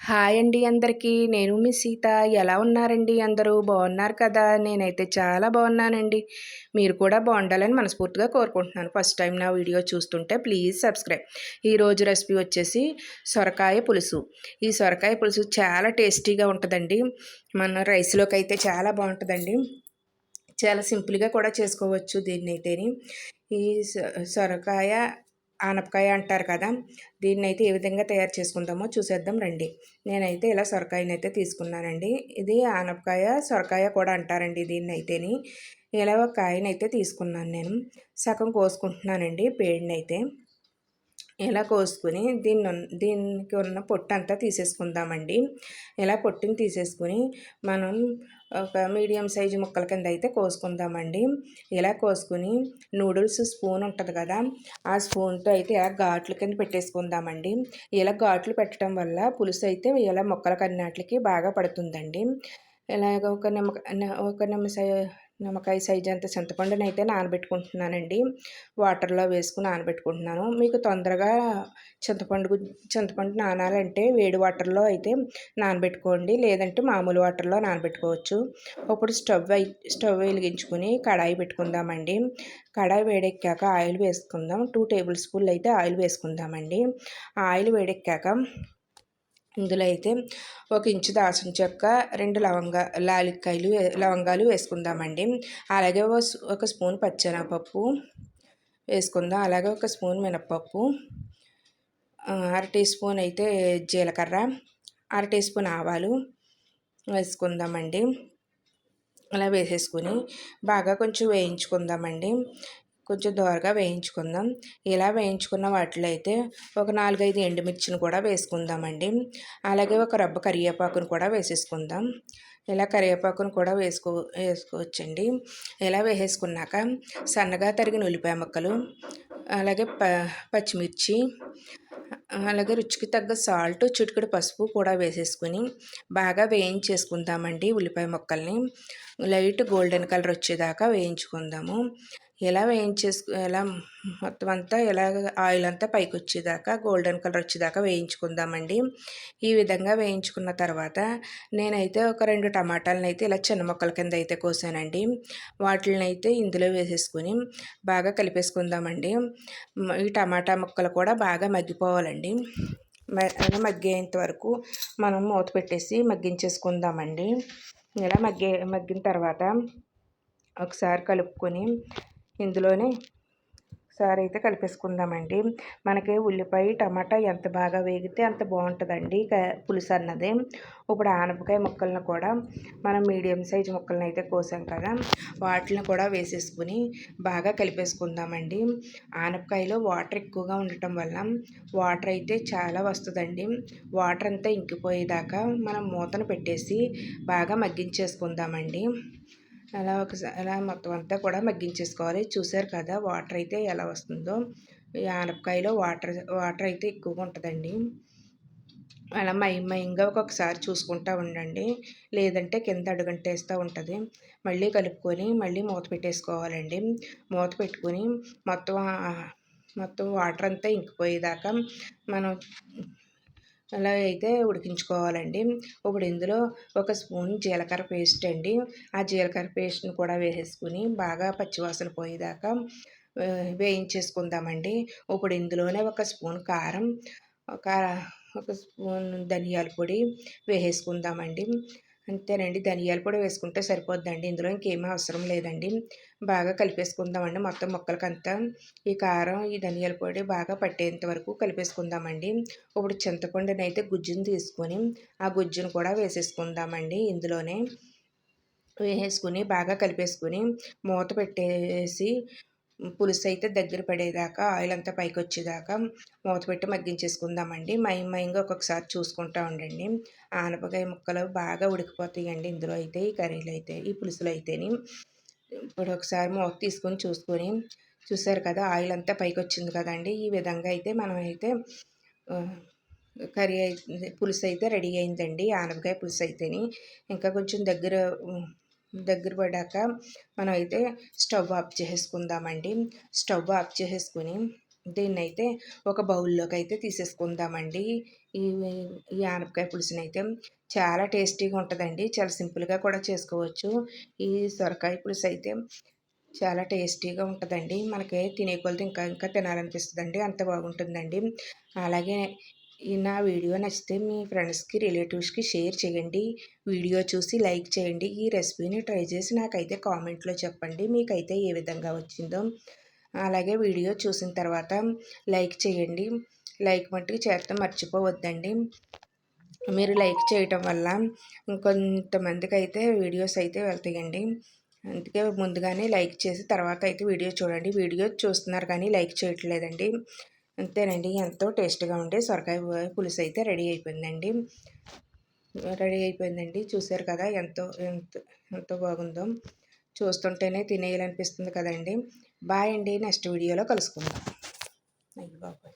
Hi అండి అందరికీ. నేను మీ సీత. ఎలా ఉన్నారండి అందరూ? బాగున్నారు కదా? నేనైతే చాలా బాగున్నానండి. మీరు కూడా బాగుండాలని మనస్ఫూర్తిగా కోరుకుంటున్నాను. ఫస్ట్ టైం నా వీడియో చూస్తుంటే ప్లీజ్ సబ్స్క్రైబ్. ఈరోజు రెసిపీ వచ్చేసి సొరకాయ పులుసు. ఈ సొరకాయ పులుసు చాలా టేస్టీగా ఉంటుందండి. మన రైస్లోకి అయితే చాలా బాగుంటుందండి. చాలా సింపుల్గా కూడా చేసుకోవచ్చు దీన్నైతేని. ఈ సొరకాయ ఆనపకాయ అంటారు కదా, దీన్నైతే ఏ విధంగా తయారు చేసుకుందామో చూసేద్దాం రండి. నేనైతే ఇలా సొరకాయనైతే తీసుకున్నానండి. ఇది ఆనపకాయ సొరకాయ కూడా అంటారండి దీన్నైతేని. ఇలా ఒక కాయనైతే తీసుకున్నాను నేను. సగం కోసుకుంటున్నానండి పేడినైతే. ఇలా కోసుకుని దీనికి ఉన్న పొట్టు అంతా తీసేసుకుందామండి. ఇలా పొట్టుని తీసేసుకుని మనం ఒక మీడియం సైజు ముక్కల కింద అయితే కోసుకుందామండి. ఇలా కోసుకుని నూడిల్స్ స్పూన్ ఉంటుంది కదా, ఆ స్పూన్తో అయితే ఇలా ఘాట్ల కింద పెట్టేసుకుందామండి. ఇలా ఘాట్లు పెట్టడం వల్ల పులుసు అయితే ఇలా ముక్కలకి అన్నిటికి బాగా పడుతుందండి. ఇలాగ ఒక నిమ్మకాయ సైజ్ అంత చింతపండుని అయితే నానబెట్టుకుంటున్నానండి. వాటర్లో వేసుకుని నానబెట్టుకుంటున్నాను. మీకు తొందరగా చింతపండు నానాలంటే వేడి వాటర్లో అయితే నానబెట్టుకోండి, లేదంటే మామూలు వాటర్లో నానబెట్టుకోవచ్చు. ఇప్పుడు స్టవ్ వెలిగించుకుని కడాయి పెట్టుకుందామండి. కడాయి వేడెక్కాక ఆయిల్ వేసుకుందాం. 2 టేబుల్ స్పూన్లు అయితే ఆయిల్ వేసుకుందామండి. ఆయిల్ వేడెక్కాక ఇందులో అయితే 1 ఇంచు దాల్చిన చెక్క, 2 లవంగాలు వేసుకుందామండి. అలాగే ఒక స్పూన్ పచ్చెనగపప్పు వేసుకుందాం. అలాగే 1 స్పూన్ మినపప్పు, అర టీ స్పూన్ అయితే జీలకర్ర, అర టీ స్పూన్ ఆవాలు వేసుకుందామండి. అలా వేసేసుకుని బాగా కొంచెం వేయించుకుందామండి. కొంచెం దోరగా వేయించుకుందాం. ఇలా వేయించుకున్న వాటిలో అయితే ఒక 4-5 ఎండుమిర్చిని కూడా వేసుకుందామండి. అలాగే ఒక రబ్బ కరివేపాకును కూడా వేసేసుకుందాం. ఇలా కరివేపాకును కూడా వేసుకోవచ్చండి. ఇలా వేసేసుకున్నాక సన్నగా తరిగిన ఉల్లిపాయ ముక్కలు, అలాగే పచ్చిమిర్చి, అలాగే రుచికి తగ్గ సాల్ట్, చిటికెడు పసుపు కూడా వేసేసుకుని బాగా వేయించేసుకుందామండి. ఉల్లిపాయ ముక్కల్ని లైట్ గోల్డెన్ కలర్ వచ్చేదాకా వేయించుకుందాము. ఇలా ఇలా మొత్తం అంతా ఆయిల్ అంతా పైకి వచ్చేదాకా గోల్డెన్ కలర్ వచ్చేదాకా వేయించుకుందామండి. ఈ విధంగా వేయించుకున్న తర్వాత నేనైతే ఒక 2 టమాటాలను అయితే ఇలా చిన్న ముక్కల కింద అయితే కోసానండి. వాటిని అయితే ఇందులో వేసేసుకుని బాగా కలిపేసుకుందామండి. ఈ టమాటా ముక్కలు కూడా బాగా మగ్గిపోవాలండి. మగ్గేంత వరకు మనం మూత పెట్టేసి మగ్గించేసుకుందామండి. ఇలా మగ్గిన తర్వాత ఒకసారి కలుపుకొని ఇందులోనే ఒకసారి అయితే కలిపేసుకుందామండి. మనకి ఉల్లిపాయ టమాటా ఎంత బాగా వేగితే అంత బాగుంటుందండి పులుసు అన్నది. ఇప్పుడు ఆనపకాయ ముక్కలను కూడా మనం మీడియం సైజు ముక్కలను అయితే కోసాం కదా, వాటిని కూడా వేసేసుకుని బాగా కలిపేసుకుందామండి. ఆనపకాయలో వాటర్ ఎక్కువగా ఉండటం వల్ల వాటర్ అయితే చాలా వస్తుందండి. వాటర్ అంతా ఇంకిపోయేదాకా మనం మూతను పెట్టేసి బాగా మగ్గించేసుకుందామండి. అలా మొత్తం అంతా కూడా మగ్గించేసుకోవాలి. చూసారు కదా వాటర్ అయితే ఎలా వస్తుందో. ఈ ఆనపకాయలో వాటర్ అయితే ఎక్కువగా ఉంటుందండి. అలా మయంగా ఒక్కొక్కసారి చూసుకుంటూ ఉండండి, లేదంటే కింద అడుగంటేస్తూ ఉంటుంది. మళ్ళీ కలుపుకొని మళ్ళీ మూత పెట్టేసుకోవాలండి. మూత పెట్టుకొని మొత్తం వాటర్ అంతా ఇంకిపోయేదాకా మనం అలా అయితే ఉడికించుకోవాలండి. ఇప్పుడు ఇందులో 1 స్పూన్ జీలకర్ర పేస్ట్ అండి. ఆ జీలకర్ర పేస్ట్ని కూడా వేసేసుకుని బాగా పచ్చివాసన పోయేదాకా వేయించేసుకుందామండి. ఇప్పుడు ఇందులోనే 1 స్పూన్ కారం, ఒక స్పూన్ ధనియాల పొడి వేసేసుకుందామండి. అంతేనండి, ధనియాల పొడి వేసుకుంటే సరిపోద్దండి. ఇందులో ఇంకేమీ అవసరం లేదండి. బాగా కలిపేసుకుందామండి. మొత్తం ముక్కలకంతా ఈ కారం, ఈ ధనియాల పొడి బాగా పట్టేంత వరకు కలిపేసుకుందామండి. ఇప్పుడు చింతపండుని అయితే గుజ్జుని తీసుకొని ఆ గుజ్జును కూడా వేసేసుకుందామండి. ఇందులోనే వేసేసుకుని బాగా కలిపేసుకుని మూత పెట్టేసి పులుసు అయితే దగ్గర పడేదాకా ఆయిల్ అంతా పైకి వచ్చేదాకా మూత పెట్టి మగ్గించేసుకుందామండి. మయంగా ఒక్కొక్కసారి చూసుకుంటూ ఉండండి. ఆనపకాయ ముక్కలు బాగా ఉడికిపోతాయండి ఇందులో అయితే, ఈ కర్రీలో అయితే, ఈ పులుసులో అయితేని. ఇప్పుడు ఒకసారి మూత తీసుకొని చూసారు కదా ఆయిల్ అంతా పైకి వచ్చింది కదండి. ఈ విధంగా అయితే మనం అయితే పులుసు అయితే రెడీ అయిందండి. ఆనపకాయ పులుసు అయితేని ఇంకా కొంచెం దగ్గర పడ్డాక మనం అయితే స్టవ్ ఆఫ్ చేసుకుందామండి. స్టవ్ ఆఫ్ చేసేసుకుని దీన్నైతే ఒక బౌల్లోకి అయితే తీసేసుకుందామండి. ఈ ఈ ఆనపకాయ పులుసునైతే చాలా టేస్టీగా ఉంటుందండి. చాలా సింపుల్‌గా కూడా చేసుకోవచ్చు. ఈ సొరకాయ పులుసు అయితే చాలా టేస్టీగా ఉంటదండి. మనకి తినే కొలది ఇంకా ఇంకా తినాలనిపిస్తదండి. అంత బాగుంటుందండి. అలాగే నా వీడియో నచ్చితే మీ ఫ్రెండ్స్‌కి, రిలేటివ్స్‌కి షేర్ చేయండి. వీడియో చూసి లైక్ చేయండి. ఈ రెసిపీని ట్రై చేసి నాకైతే కామెంట్‌లో చెప్పండి. మీకైతే ఏ విధంగా వచ్చిందో. అలాగే వీడియో చూసిన తర్వాత లైక్ చేయండి. లైక్ మట్టుకు చేయటం మర్చిపోవద్దండి. మీరు లైక్ చేయటం వల్ల ఇంకొంతమందికైతే వీడియోస్ అయితే వెళ్తాయండి. అందుకే ముందుగానే లైక్ చేసి తర్వాత అయితే వీడియో చూడండి. వీడియో చూస్తున్నారు కానీ లైక్ చేయట్లేదండి. అంతేనండి. ఎంతో టేస్ట్‌గా ఉండే సొరకాయ పులుసు అయితే రెడీ అయిపోయిందండి. చూసారు కదా ఎంతో బాగుందో. చూస్తుంటేనే తినేయాలనిపిస్తుంది కదండీ. బాయ్ అండి. నెక్స్ట్ వీడియోలో కలుసుకుందాం. అయ్య బాబోయ్!